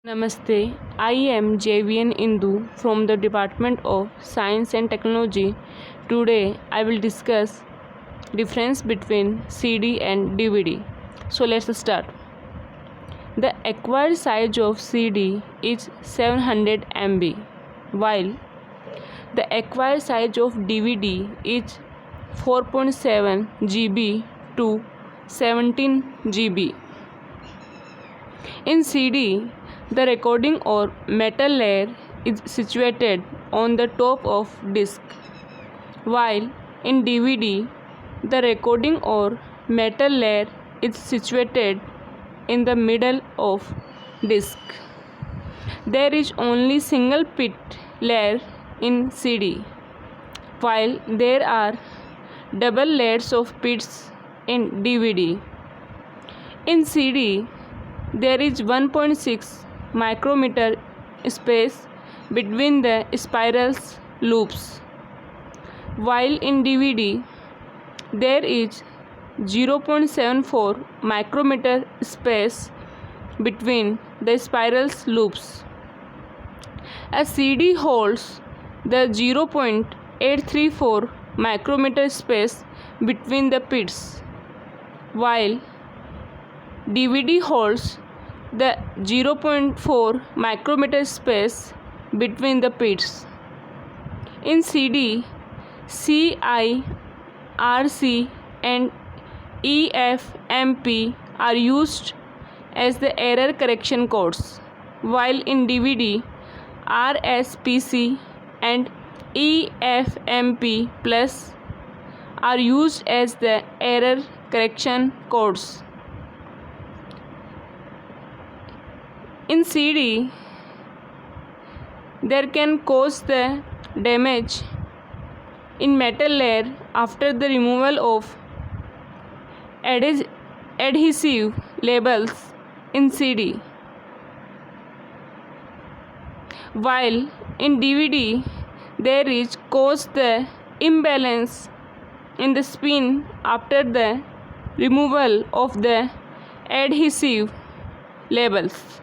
Namaste, I am JVN Indu from the Department of Science and Technology. Today I will discuss difference between CD and DVD. So let's start. The acquired size of CD is 700 MB while the acquired size of DVD is 4.7 GB to 17 GB. In CD, the recording or metal layer is situated on the top of disc, while in DVD, the recording or metal layer is situated in the middle of disc. There is only single pit layer in CD, while there are double layers of pits in DVD. In CD, there is 1.6 micrometer space between the spiral loops, while in DVD there is 0.74 micrometer space between the spiral loops. A CD holds the 0.834 micrometer space between the pits, while DVD holds the 0.4 micrometer space between the pits. In CD, CI, RC and EFMP are used as the error correction codes, while in DVD, RSPC and EFMP plus are used as the error correction codes. In CD, there can cause the damage in metal layer after the removal of adhesive labels in CD, while in DVD there is caused the imbalance in the spin after the removal of the adhesive labels.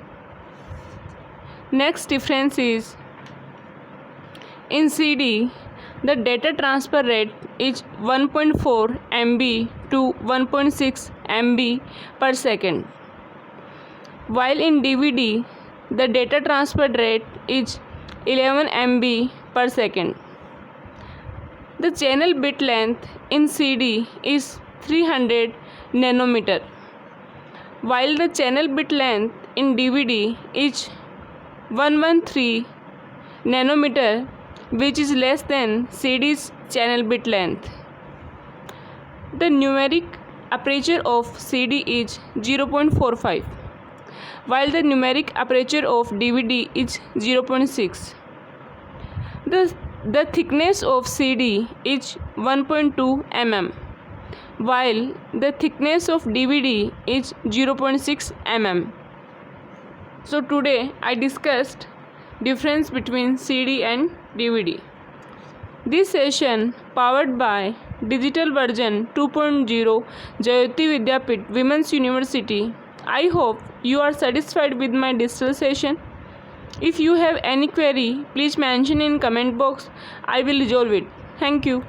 Next difference is, in CD, the data transfer rate is 1.4 MB to 1.6 MB per second, while in DVD, the data transfer rate is 11 MB per second. The channel bit length in CD is 300 nanometer, while the channel bit length in DVD is 113 nanometer, which is less than CD's channel bit length. The numeric aperture of CD is 0.45, while the numeric aperture of DVD is 0.6. The thickness of CD is 1.2 mm, while the thickness of DVD is 0.6 mm. So today I discussed difference between CD and DVD. This session powered by Digital Version 2.0 Jayoti Vidyapeeth Women's University. I hope you are satisfied with my digital session. If you have any query, please mention in comment box. I will resolve it. Thank you.